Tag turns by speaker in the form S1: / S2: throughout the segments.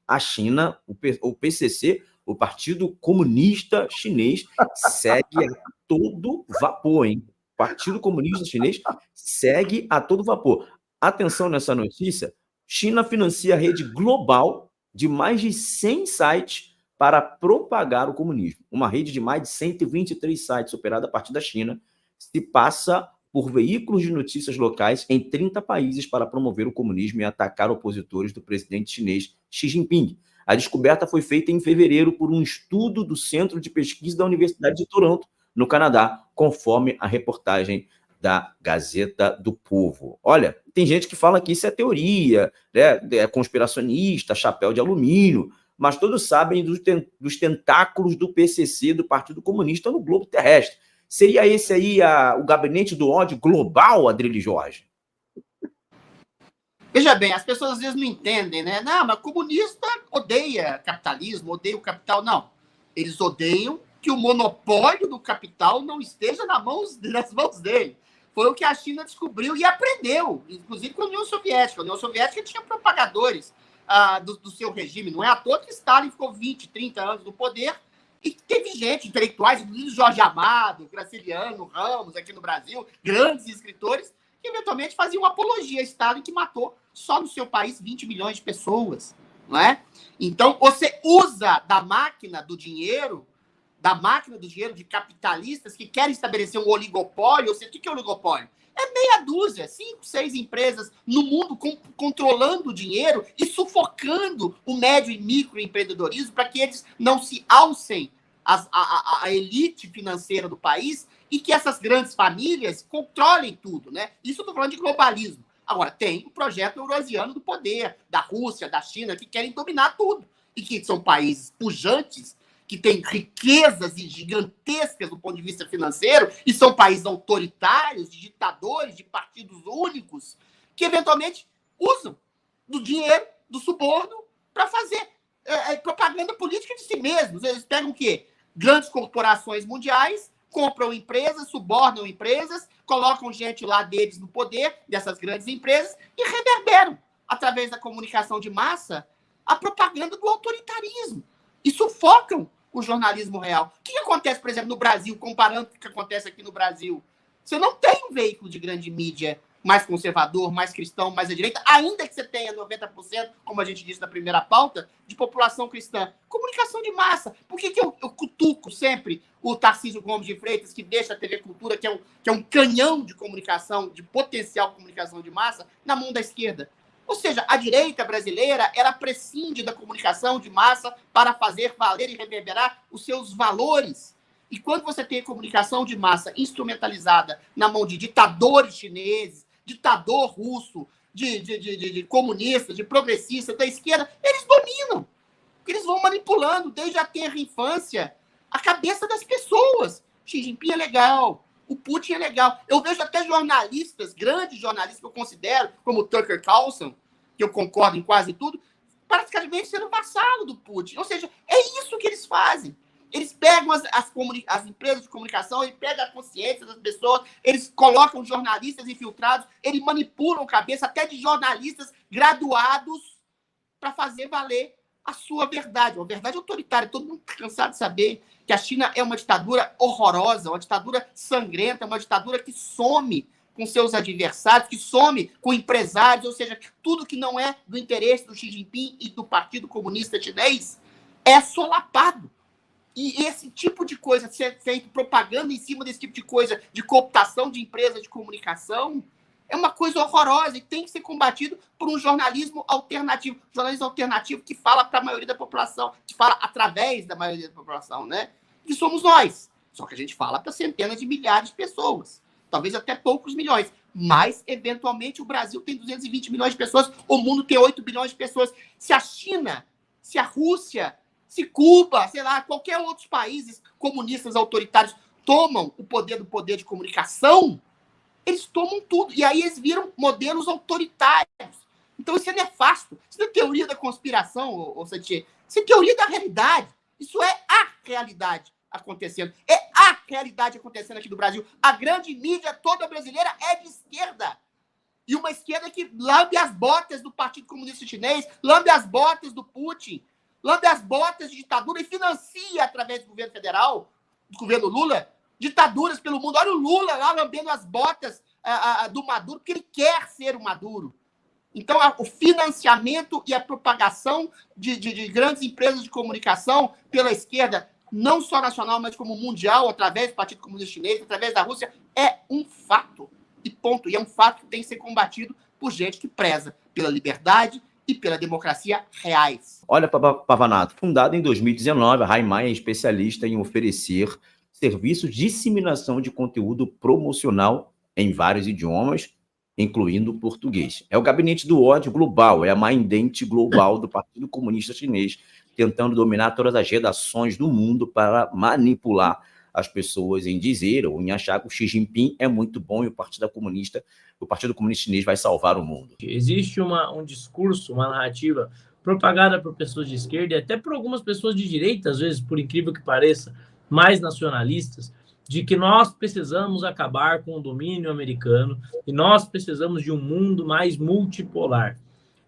S1: a China, o PCC, o Partido Comunista Chinês, segue a todo vapor, hein? O Partido Comunista Chinês segue a todo vapor. Atenção nessa notícia, China financia a rede global de mais de 100 sites para propagar o comunismo. Uma rede de mais de 123 sites operada a partir da China se passa por veículos de notícias locais em 30 países para promover o comunismo e atacar opositores do presidente chinês Xi Jinping. A descoberta foi feita em fevereiro por um estudo do Centro de Pesquisa da Universidade de Toronto, no Canadá, conforme a reportagem da Gazeta do Povo. Olha, tem gente que fala que isso é teoria, né? É conspiracionista, chapéu de alumínio, mas todos sabem dos tentáculos do PCC, do Partido Comunista, no globo terrestre. Seria esse aí o gabinete do ódio global, Adrilho Jorge?
S2: Veja bem, as pessoas às vezes não entendem, né? Não, mas comunista odeia capitalismo, odeia o capital. Não, eles odeiam que o monopólio do capital não esteja nas mãos dele. Foi o que a China descobriu e aprendeu, inclusive com a União Soviética. A União Soviética tinha propagadores do seu regime. Não é à toa que Stalin ficou 20, 30 anos no poder e teve gente, intelectuais, inclusive Jorge Amado, Graciliano Ramos, aqui no Brasil, grandes escritores, que eventualmente faziam apologia a Stalin, que matou só no seu país 20 milhões de pessoas. Não é? Então, você usa da máquina do dinheiro de capitalistas que querem estabelecer um oligopólio. Ou seja, o que é oligopólio? É meia dúzia, 5, 6 empresas no mundo controlando o dinheiro e sufocando o médio e microempreendedorismo para que eles não se alcem a elite financeira do país e que essas grandes famílias controlem tudo, né? Isso eu estou falando de globalismo. Agora, tem o projeto eurasiano do poder, da Rússia, da China, que querem dominar tudo. E que são países pujantes, que têm riquezas gigantescas do ponto de vista financeiro, e são países autoritários, de ditadores, de partidos únicos, que eventualmente usam do dinheiro, do suborno, para fazer propaganda política de si mesmos. Eles pegam o quê? Grandes corporações mundiais, compram empresas, subornam empresas, colocam gente lá deles no poder, dessas grandes empresas, e reverberam, através da comunicação de massa, a propaganda do autoritarismo. E sufocam o jornalismo real. O que acontece, por exemplo, no Brasil, comparando com o que acontece aqui no Brasil? Você não tem um veículo de grande mídia mais conservador, mais cristão, mais à direita, ainda que você tenha 90%, como a gente disse na primeira pauta, de população cristã. Comunicação de massa. Por que eu cutuco sempre o Tarcísio Gomes de Freitas, que deixa a TV Cultura, que é um canhão de comunicação, de potencial comunicação de massa, na mão da esquerda? Ou seja, a direita brasileira, ela prescinde da comunicação de massa para fazer valer e reverberar os seus valores. E quando você tem a comunicação de massa instrumentalizada na mão de ditadores chineses, ditador russo, de comunistas, de progressistas, da esquerda, eles dominam. Eles vão manipulando desde a tenra infância a cabeça das pessoas. Xi Jinping é legal, o Putin é legal. Eu vejo até jornalistas, grandes jornalistas que eu considero, como o Tucker Carlson, que eu concordo em quase tudo, praticamente sendo vassalo do Putin. Ou seja, é isso que eles fazem. Eles pegam as empresas de comunicação, eles pegam a consciência das pessoas, eles colocam jornalistas infiltrados, eles manipulam a cabeça até de jornalistas graduados para fazer valer a sua verdade, uma verdade autoritária. Todo mundo está cansado de saber que a China é uma ditadura horrorosa, uma ditadura sangrenta, uma ditadura que some com seus adversários, que some com empresários, ou seja, tudo que não é do interesse do Xi Jinping e do Partido Comunista Chinês é solapado. E esse tipo de coisa, ser feito propaganda em cima desse tipo de coisa, de cooptação de empresas de comunicação, é uma coisa horrorosa e tem que ser combatido por um jornalismo alternativo. Jornalismo alternativo que fala para a maioria da população, que fala através da maioria da população, né? Que somos nós. Só que a gente fala para centenas de milhares de pessoas. Talvez até poucos milhões. Mas, eventualmente, o Brasil tem 220 milhões de pessoas, o mundo tem 8 bilhões de pessoas. Se a China, se a Rússia, se Cuba, sei lá, qualquer outros países comunistas autoritários tomam o poder do poder de comunicação, eles tomam tudo. E aí eles viram modelos autoritários. Então isso é nefasto. Isso não é teoria da conspiração, Santiago. Isso é teoria da realidade. Isso é a realidade acontecendo. É a realidade acontecendo aqui no Brasil. A grande mídia toda brasileira é de esquerda. E uma esquerda que lambe as botas do Partido Comunista Chinês, lambe as botas do Putin, lambe as botas de ditadura e financia, através do governo federal, do governo Lula, ditaduras pelo mundo. Olha o Lula lá lambendo as botas do Maduro, porque ele quer ser o Maduro. Então, o financiamento e a propagação de grandes empresas de comunicação pela esquerda, não só nacional, mas como mundial, através do Partido Comunista Chinês, através da Rússia, é um fato. E ponto. E é um fato que tem que ser combatido por gente que preza pela liberdade e pela democracia reais.
S1: Olha, Pavanato, fundada em 2019, a Haimai é especialista em oferecer serviços de disseminação de conteúdo promocional em vários idiomas, incluindo o português. É o gabinete do ódio global, é a Mindente global do Partido Comunista Chinês, tentando dominar todas as redações do mundo para manipular as pessoas em dizer ou em achar que o Xi Jinping é muito bom e o Partido Comunista Chinês vai salvar o mundo.
S3: Existe um discurso, uma narrativa propagada por pessoas de esquerda e até por algumas pessoas de direita, às vezes, por incrível que pareça, mais nacionalistas, de que nós precisamos acabar com o domínio americano e nós precisamos de um mundo mais multipolar.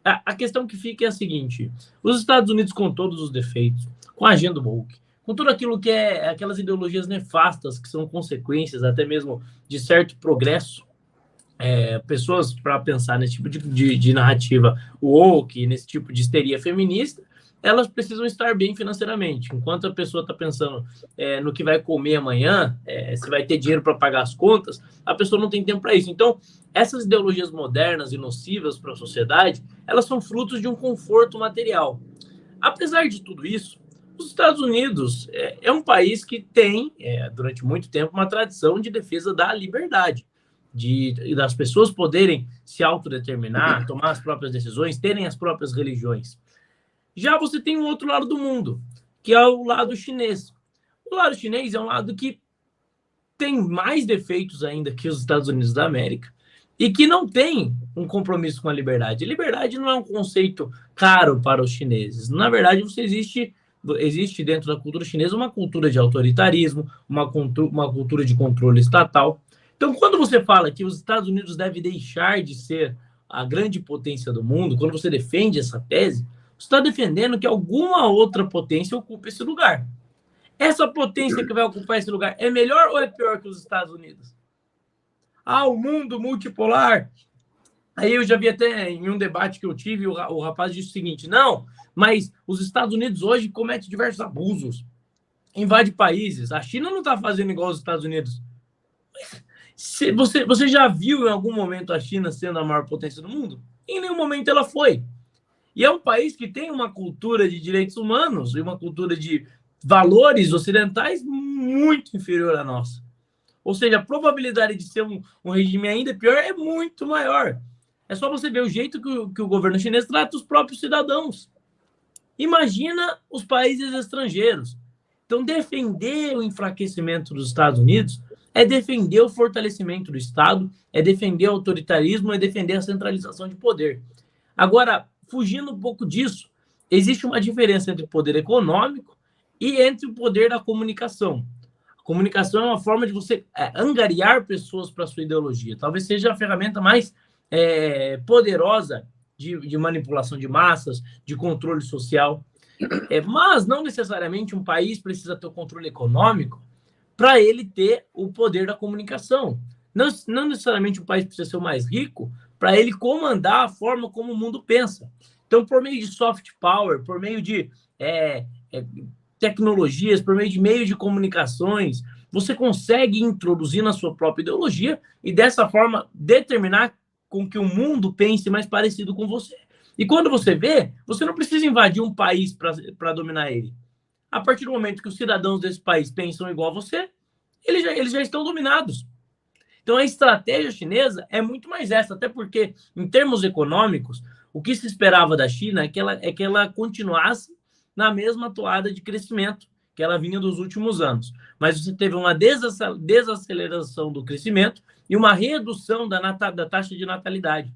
S3: A questão que fica é a seguinte: os Estados Unidos, com todos os defeitos, com a agenda woke, com tudo aquilo que é aquelas ideologias nefastas que são consequências até mesmo de certo progresso, pessoas para pensar nesse tipo de narrativa woke, nesse tipo de histeria feminista, elas precisam estar bem financeiramente. Enquanto a pessoa está pensando no que vai comer amanhã, se vai ter dinheiro para pagar as contas, a pessoa não tem tempo para isso. Então, essas ideologias modernas e nocivas para a sociedade, elas são frutos de um conforto material. Apesar de tudo isso, os Estados Unidos é um país que tem, durante muito tempo, uma tradição de defesa da liberdade, das pessoas poderem se autodeterminar, tomar as próprias decisões, terem as próprias religiões. Já você tem um outro lado do mundo, que é o lado chinês. O lado chinês é um lado que tem mais defeitos ainda que os Estados Unidos da América e que não tem um compromisso com a liberdade. A liberdade não é um conceito caro para os chineses. Na verdade, existe dentro da cultura chinesa uma cultura de autoritarismo, uma cultura de controle estatal. Então, quando você fala que os Estados Unidos devem deixar de ser a grande potência do mundo, quando você defende essa tese, você está defendendo que alguma outra potência ocupe esse lugar. Essa potência que vai ocupar esse lugar é melhor ou é pior que os Estados Unidos? O mundo multipolar. Aí eu já vi até em um debate que eu tive, o rapaz disse o seguinte: não, mas os Estados Unidos hoje cometem diversos abusos, invade países. A China não está fazendo igual aos Estados Unidos. Você já viu em algum momento a China sendo a maior potência do mundo? Em nenhum momento ela foi. E é um país que tem uma cultura de direitos humanos e uma cultura de valores ocidentais muito inferior à nossa. Ou seja, a probabilidade de ser um regime ainda pior é muito maior. É só você ver o jeito que o governo chinês trata os próprios cidadãos. Imagina os países estrangeiros. Então, defender o enfraquecimento dos Estados Unidos é defender o fortalecimento do Estado, é defender o autoritarismo, é defender a centralização de poder. Agora, fugindo um pouco disso, existe uma diferença entre o poder econômico e entre o poder da comunicação. A comunicação é uma forma de você angariar pessoas para a sua ideologia. Talvez seja a ferramenta mais poderosa de manipulação de massas, de controle social. Mas não necessariamente um país precisa ter o controle econômico para ele ter o poder da comunicação. Não necessariamente um país precisa ser o mais rico para ele comandar a forma como o mundo pensa. Então, por meio de soft power, por meio de tecnologias, por meio de meios de comunicações, você consegue introduzir na sua própria ideologia e, dessa forma, determinar com que o mundo pense mais parecido com você. E quando você vê, você não precisa invadir um país para dominar ele. A partir do momento que os cidadãos desse país pensam igual a você, eles já estão dominados. Então, a estratégia chinesa é muito mais essa, até porque, em termos econômicos, o que se esperava da China é que ela continuasse na mesma toada de crescimento que ela vinha dos últimos anos. Mas você teve uma desaceleração do crescimento e uma redução da taxa de natalidade.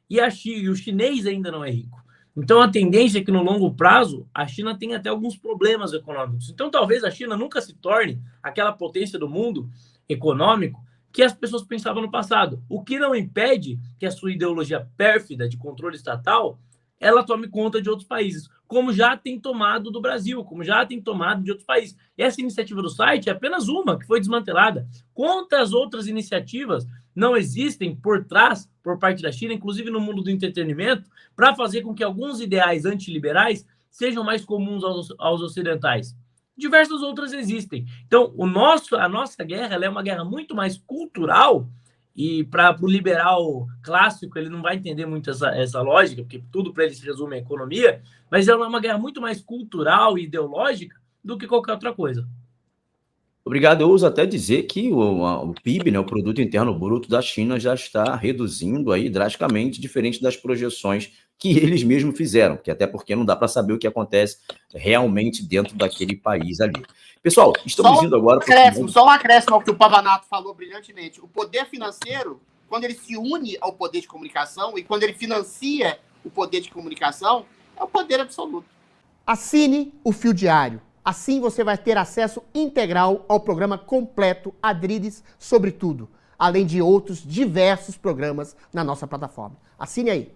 S3: E o chinês ainda não é rico. Então, a tendência é que, no longo prazo, a China tenha até alguns problemas econômicos. Então, talvez a China nunca se torne aquela potência do mundo econômico que as pessoas pensavam no passado. O que não impede que a sua ideologia pérfida de controle estatal ela tome conta de outros países, como já tem tomado do Brasil, como já tem tomado de outros países. Essa iniciativa do site é apenas uma que foi desmantelada. Quantas outras iniciativas não existem por trás, por parte da China, inclusive no mundo do entretenimento, para fazer com que alguns ideais antiliberais sejam mais comuns aos ocidentais? Diversas outras existem. Então, a nossa guerra ela é uma guerra muito mais cultural. E para o liberal clássico, ele não vai entender muito essa lógica, porque tudo para ele se resume à economia, mas ela é uma guerra muito mais cultural e ideológica do que qualquer outra coisa.
S1: Obrigado. Eu ouso até dizer que o PIB, né, o Produto Interno Bruto da China, já está reduzindo aí drasticamente, diferente das projeções que eles mesmos fizeram, até porque não dá para saber o que acontece realmente dentro daquele país ali. Pessoal, estamos indo agora...
S2: Só um acréscimo ao que o Pavanato falou brilhantemente. O poder financeiro, quando ele se une ao poder de comunicação e quando ele financia o poder de comunicação, é o poder absoluto.
S4: Assine o Fio Diário. Assim você vai ter acesso integral ao programa completo Adriles sobre tudo, além de outros diversos programas na nossa plataforma. Assine aí.